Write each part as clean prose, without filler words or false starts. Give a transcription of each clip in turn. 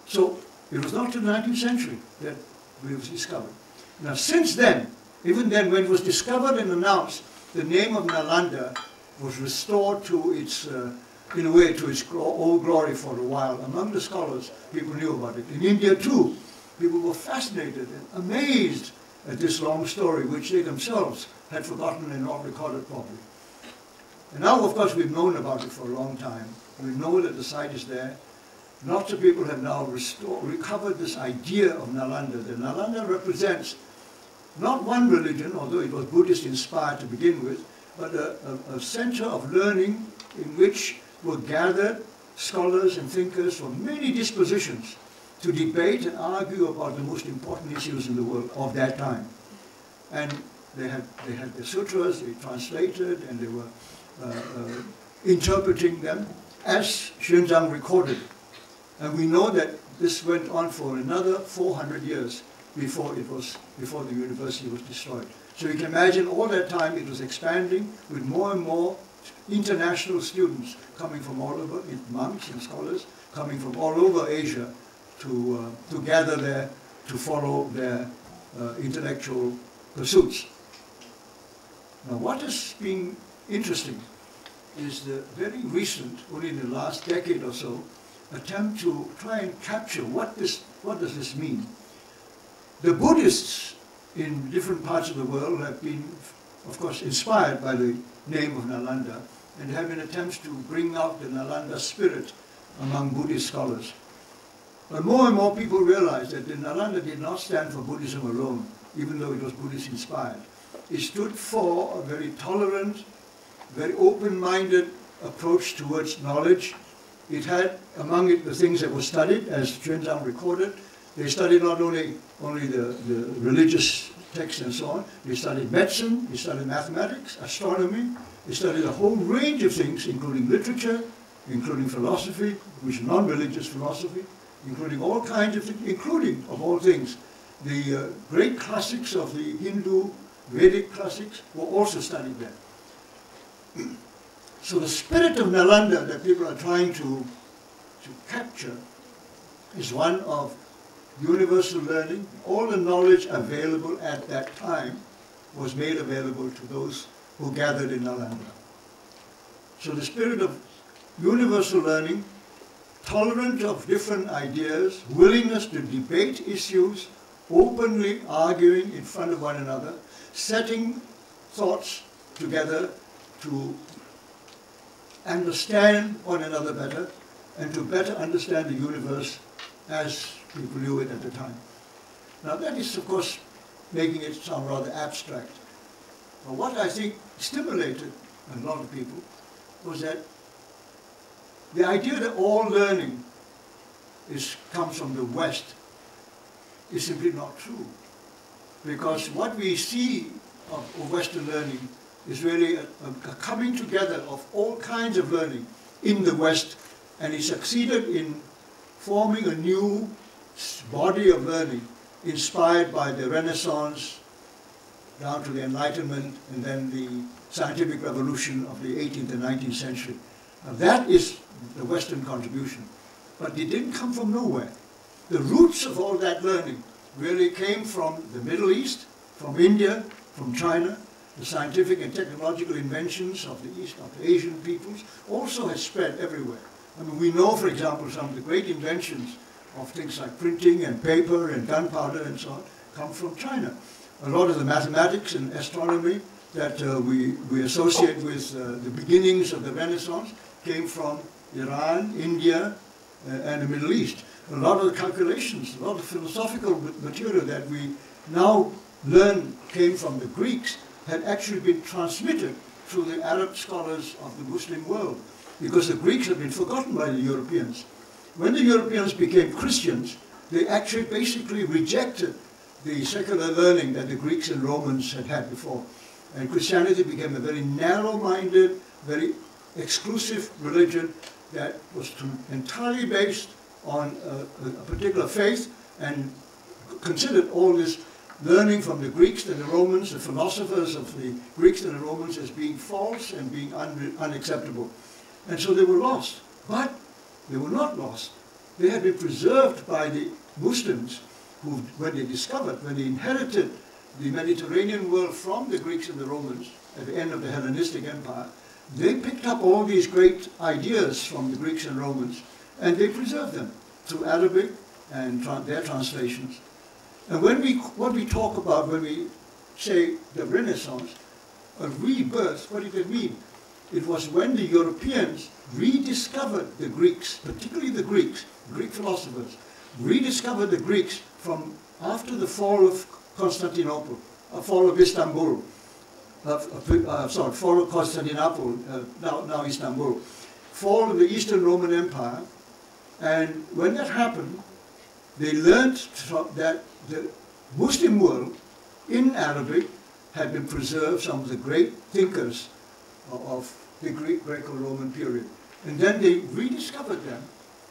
So it was not till the 19th century that it was discovered. Now since then, even then when it was discovered and announced, the name of Nalanda was restored to its, in a way, to its old glory for a while. Among the scholars, people knew about it. In India too, people were fascinated and amazed at this long story, which they themselves had forgotten and not recorded properly. And now, of course, we've known about it for a long time. We know that the site is there. Lots of people have now recovered this idea of Nalanda. The Nalanda represents not one religion, although it was Buddhist inspired to begin with, but a center of learning in which were gathered scholars and thinkers from many dispositions to debate and argue about the most important issues in the world of that time. And they had the sutras, they translated, and they were interpreting them as Xuanzang recorded. And we know that this went on for another 400 years before the university was destroyed. So you can imagine all that time it was expanding with more and more international students coming from all over, monks and scholars coming from all over Asia to gather there to follow their intellectual pursuits. Now what has been interesting is the very recent, only in the last decade or so, attempt to try and capture what does this mean. The Buddhists in different parts of the world have been, of course, inspired by the name of Nalanda, and have been attempts to bring out the Nalanda spirit among Buddhist scholars. But more and more people realize that the Nalanda did not stand for Buddhism alone, even though it was Buddhist inspired. It stood for a very tolerant, very open-minded approach towards knowledge. It had among it the things that were studied, as Xuanzang recorded. They studied not only the religious texts and so on, they studied medicine, they studied mathematics, astronomy, they studied a whole range of things, including literature, including philosophy, which is non-religious philosophy, including all kinds of things, including, of all things, the great classics of the Hindu Vedic classics were also studied there. So the spirit of Nalanda that people are trying to capture is one of universal learning. All the knowledge available at that time was made available to those who gathered in Nalanda. So the spirit of universal learning, tolerant of different ideas, willingness to debate issues, openly arguing in front of one another, setting thoughts together to understand one another better and to better understand the universe as people knew it at the time. Now that is, of course, making it sound rather abstract. But what I think stimulated a lot of people was that the idea that all learning comes from the West is simply not true. Because what we see of Western learning is really a coming together of all kinds of learning in the West, and it succeeded in forming a new body of learning inspired by the Renaissance down to the Enlightenment and then the scientific revolution of the 18th and 19th century. Now that is the Western contribution, but it didn't come from nowhere. The roots of all that learning really came from the Middle East, from India, from China. The scientific and technological inventions of the East, of the Asian peoples, also has spread everywhere. I mean, we know, for example, some of the great inventions of things like printing and paper and gunpowder and so on come from China. A lot of the mathematics and astronomy that we associate with the beginnings of the Renaissance came from Iran, India, and the Middle East. A lot of the calculations, a lot of philosophical material that we now learn came from the Greeks had actually been transmitted through the Arab scholars of the Muslim world, because the Greeks had been forgotten by the Europeans. When the Europeans became Christians, they actually basically rejected the secular learning that the Greeks and Romans had had before. And Christianity became a very narrow-minded, very exclusive religion that was entirely based on a particular faith and considered all this learning from the Greeks and the Romans, the philosophers of the Greeks and the Romans, as being false and being unacceptable. And so they were lost. But they were not lost they had been preserved by the Muslims who, when they inherited the Mediterranean world from the Greeks and the Romans at the end of the Hellenistic Empire, they picked up all these great ideas from the Greeks and Romans and they preserved them through Arabic and their translations. And what we talk about when we say the Renaissance, a rebirth, what did it mean? It was when the Europeans rediscovered the Greeks, particularly the Greeks, Greek philosophers, rediscovered the Greeks from after the fall of Constantinople, fall of Istanbul, fall of Constantinople, now Istanbul, fall of the Eastern Roman Empire, and when that happened, they learned that the Muslim world in Arabic had been preserved, some of the great thinkers of the Greco-Roman period. And then they rediscovered them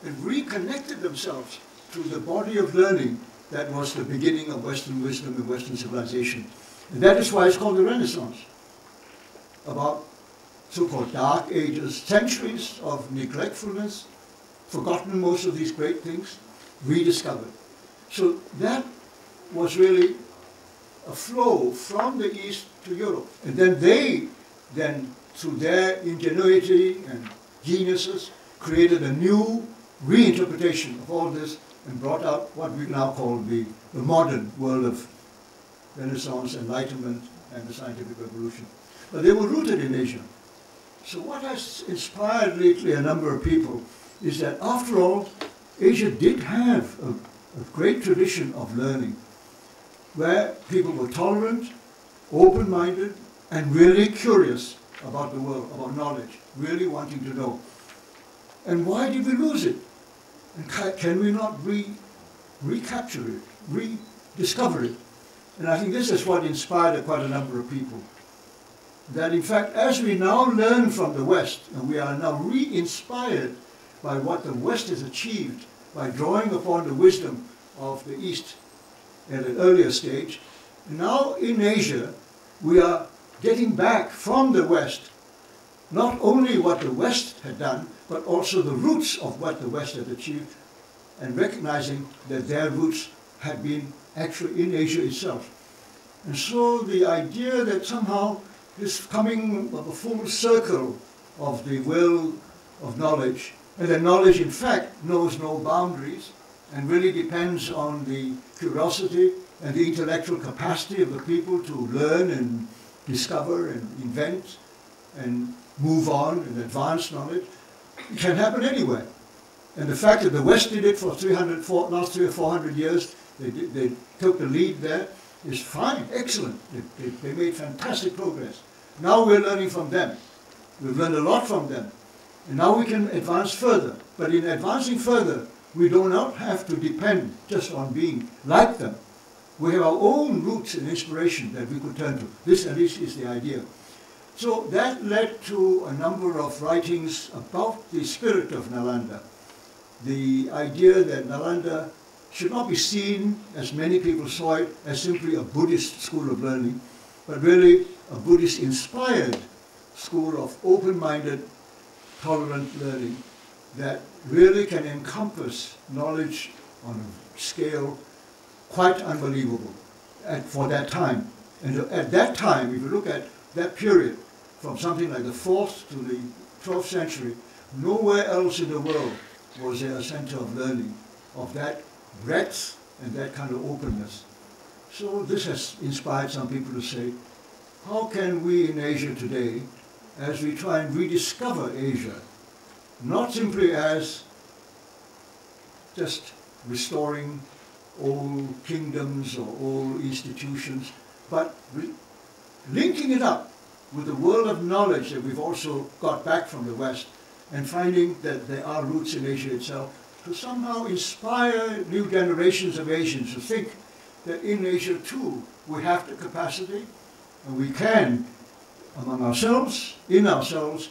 and reconnected themselves to the body of learning that was the beginning of Western wisdom and Western civilization. And that is why it's called the Renaissance. About so-called dark ages, centuries of neglectfulness, forgotten most of these great things, rediscovered. So that was really a flow from the East to Europe. And then they, through their ingenuity and geniuses, created a new reinterpretation of all this and brought out what we now call the modern world of Renaissance, Enlightenment, and the scientific revolution. But they were rooted in Asia. So what has inspired lately a number of people is that, after all, Asia did have a great tradition of learning, where people were tolerant, open-minded, and really curious about the world, about knowledge, really wanting to know. And why did we lose it? And can we not recapture it, rediscover it? And I think this is what inspired quite a number of people. That in fact, as we now learn from the West, and we are now re-inspired by what the West has achieved by drawing upon the wisdom of the East at an earlier stage, now in Asia, we are getting back from the West, not only what the West had done, but also the roots of what the West had achieved, and recognizing that their roots had been actually in Asia itself. And so the idea that somehow this coming of a full circle of the world of knowledge, and that knowledge in fact knows no boundaries, and really depends on the curiosity and the intellectual capacity of the people to learn and discover and invent and move on and advance knowledge. It can happen anywhere. And the fact that the West did it for last 300 or 400 years, they took the lead there, is fine, excellent. They made fantastic progress. Now we're learning from them. We've learned a lot from them. And now we can advance further. But in advancing further, we do not have to depend just on being like them. We have our own roots and inspiration that we could turn to. This at least is the idea. So that led to a number of writings about the spirit of Nalanda. The idea that Nalanda should not be seen, as many people saw it, as simply a Buddhist school of learning, but really a Buddhist-inspired school of open-minded, tolerant learning that really can encompass knowledge on a scale quite unbelievable for that time. And at that time, if you look at that period, from something like the 4th to the 12th century, nowhere else in the world was there a center of learning of that breadth and that kind of openness. So this has inspired some people to say, how can we in Asia today, as we try and rediscover Asia, not simply as just restoring old kingdoms or old institutions, but linking it up with the world of knowledge that we've also got back from the West, and finding that there are roots in Asia itself, to somehow inspire new generations of Asians to think that in Asia too we have the capacity, and we can, among ourselves, in ourselves,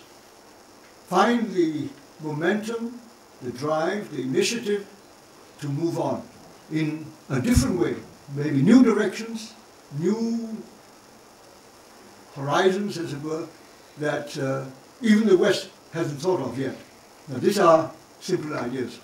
find the momentum, the drive, the initiative to move on in a different way, maybe new directions, new horizons, as it were, that even the West hasn't thought of yet. Now, these are simple ideas.